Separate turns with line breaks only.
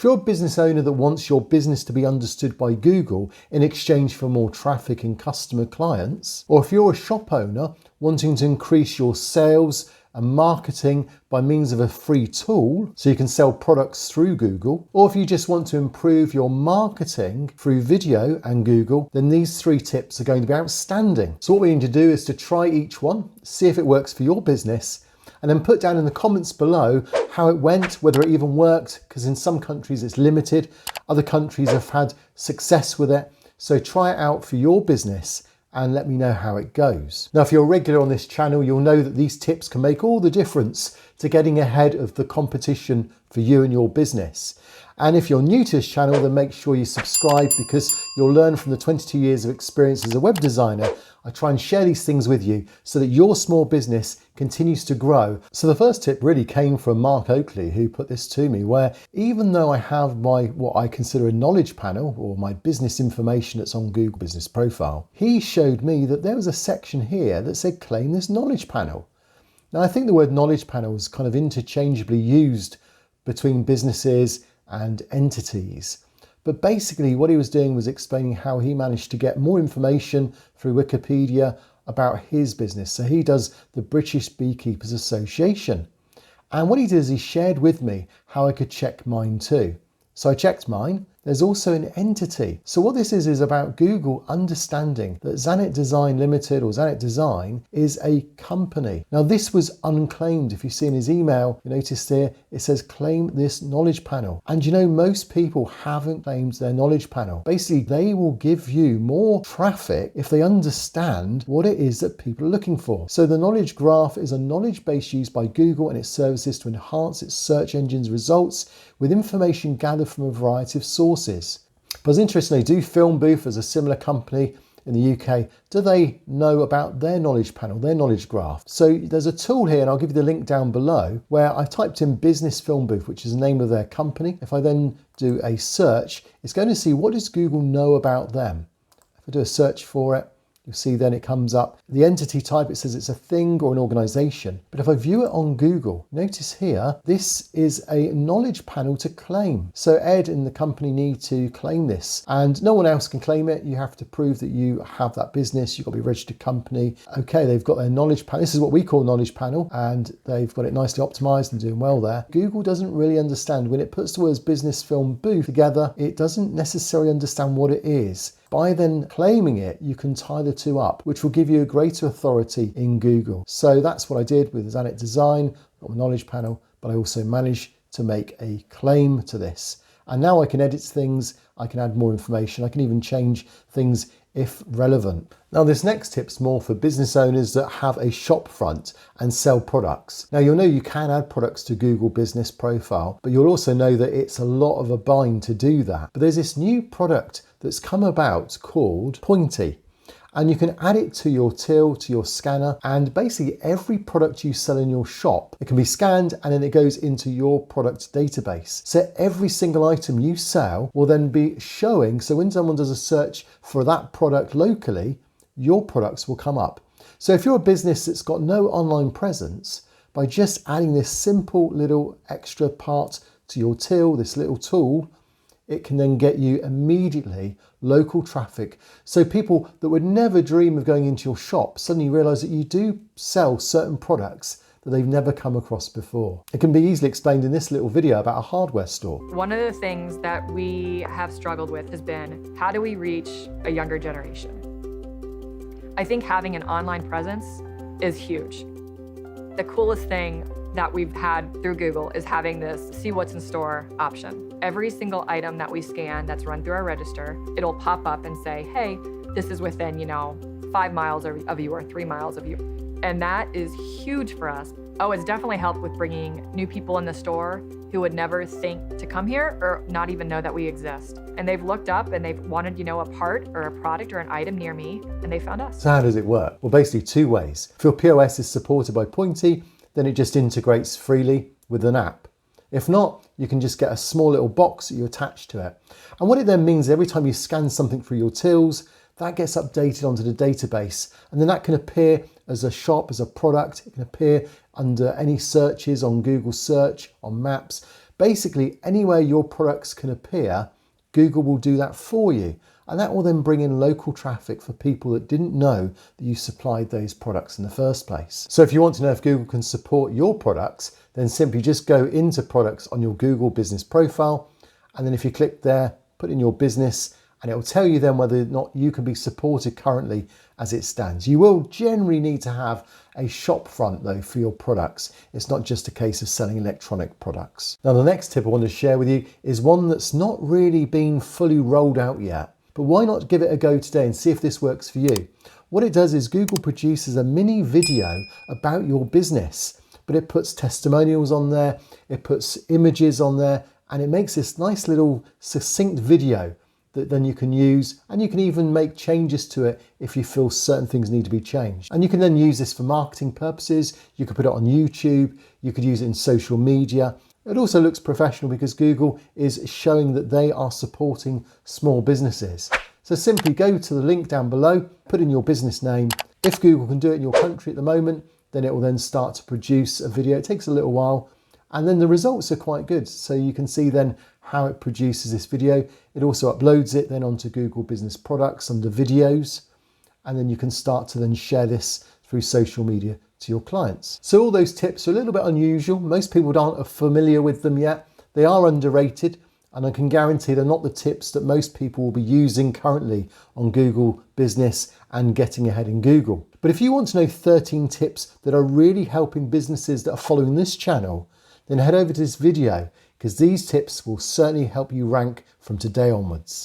If you're a business owner that wants your business to be understood by Google in exchange for more traffic and customer clients, or if you're a shop owner wanting to increase your sales and marketing by means of a free tool so you can sell products through Google, or if you just want to improve your marketing through video and Google, then these 3 tips are going to be outstanding. So what we need to do is to try each one, see if it works for your business, and then put down in the comments below how it went, whether it even worked, because in some countries it's limited, other countries have had success with it. So try it out for your business and let me know how it goes. Now, if you're a regular on this channel, you'll know that these tips can make all the difference to getting ahead of the competition for you and your business. And if you're new to this channel, then make sure you subscribe, because you'll learn from the 22 years of experience as a web designer. I try and share these things with you so that your small business continues to grow. So the first tip really came from Mark Oakley, who put this to me, where even though I have my what I consider a knowledge panel, or my business information that's on Google Business Profile, he showed me that there was a section here that said claim this knowledge panel. Now, I think the word knowledge panel is kind of interchangeably used between businesses and entities. But basically what he was doing was explaining how he managed to get more information through Wikipedia about his business. So he does the British Beekeepers Association. And what he did is he shared with me how I could check mine too. So I checked mine. There's also an entity. So what this is about Google understanding that Zanet Design Limited, or Zanet Design, is a company. Now, this was unclaimed. If you see in his email, you notice there, it says claim this knowledge panel. And you know, most people haven't claimed their knowledge panel. Basically, they will give you more traffic if they understand what it is that people are looking for. So the knowledge graph is a knowledge base used by Google and its services to enhance its search engine's results with information gathered from a variety of sources. But as interestingly, do Film Booth, as a similar company in the UK, do they know about their knowledge panel, their knowledge graph? So there's a tool here, and I'll give you the link down below, where I typed in Business Film Booth, which is the name of their company. If I then do a search, it's going to see what does Google know about them. If I do a search for it, you'll see then it comes up. The entity type, it says it's a thing or an organization. But if I view it on Google, notice here, this is a knowledge panel to claim. So Ed and the company need to claim this, and no one else can claim it. You have to prove that you have that business. You've got to be a registered company. Okay, they've got their knowledge panel. This is what we call knowledge panel, and they've got it nicely optimized and doing well there. Google doesn't really understand when it puts the words Business Film Booth together, it doesn't necessarily understand what it is. By then claiming it, you can tie the two up, which will give you a greater authority in Google. So that's what I did with Zanet Design, got my knowledge panel, but I also managed to make a claim to this. And now I can edit things, I can add more information, I can even change things if relevant. Now, this next tip's more for business owners that have a shop front and sell products. Now, you'll know you can add products to Google Business Profile, but you'll also know that it's a lot of a bind to do that. But there's this new product that's come about called Pointy. And you can add it to your till, to your scanner, and basically every product you sell in your shop, it can be scanned and then it goes into your product database. So every single item you sell will then be showing, so when someone does a search for that product locally, your products will come up. So if you're a business that's got no online presence, by just adding this simple little extra part to your till, this little tool, it can then get you immediately local traffic. So people that would never dream of going into your shop suddenly realize that you do sell certain products that they've never come across before. It can be easily explained in this little video about a hardware store.
One of the things that we have struggled with has been, how do we reach a younger generation? I think having an online presence is huge. The coolest thing that we've had through Google is having this see what's in store option. Every single item that we scan that's run through our register, it'll pop up and say, hey, this is within, 5 miles of you or 3 miles of you. And that is huge for us. Oh, it's definitely helped with bringing new people in the store who would never think to come here or not even know that we exist. And they've looked up and they've wanted, a part or a product or an item near me, and they found us.
So how does it work? Well, basically 2 ways. If your POS is supported by Pointy, then it just integrates freely with an app. If not, you can just get a small little box that you attach to it. And what it then means, every time you scan something through your tills, that gets updated onto the database. And then that can appear as a shop, as a product. It can appear under any searches on Google search, on maps. Basically, anywhere your products can appear, Google will do that for you. And that will then bring in local traffic for people that didn't know that you supplied those products in the first place. So if you want to know if Google can support your products, then simply just go into products on your Google business profile. And then if you click there, put in your business, and it will tell you then whether or not you can be supported currently as it stands. You will generally need to have a shop front though for your products. It's not just a case of selling electronic products. Now the next tip I want to share with you is one that's not really been fully rolled out yet, but why not give it a go today and see if this works for you. What it does is Google produces a mini video about your business, but it puts testimonials on there, it puts images on there, and it makes this nice little succinct video that then you can use, and you can even make changes to it if you feel certain things need to be changed. And you can then use this for marketing purposes. You could put it on YouTube, you could use it in social media. It also looks professional because Google is showing that they are supporting small businesses. So simply go to the link down below, put in your business name. If Google can do it in your country at the moment, then it will then start to produce a video. It takes a little while, and then the results are quite good. So you can see then how it produces this video. It also uploads it then onto Google Business Products under videos, and then you can start to then share this through social media to your clients. So all those tips are a little bit unusual. Most people aren't familiar with them yet. They are underrated, and I can guarantee they're not the tips that most people will be using currently on Google Business and getting ahead in Google. But if you want to know 13 tips that are really helping businesses that are following this channel, then head over to this video, because these tips will certainly help you rank from today onwards.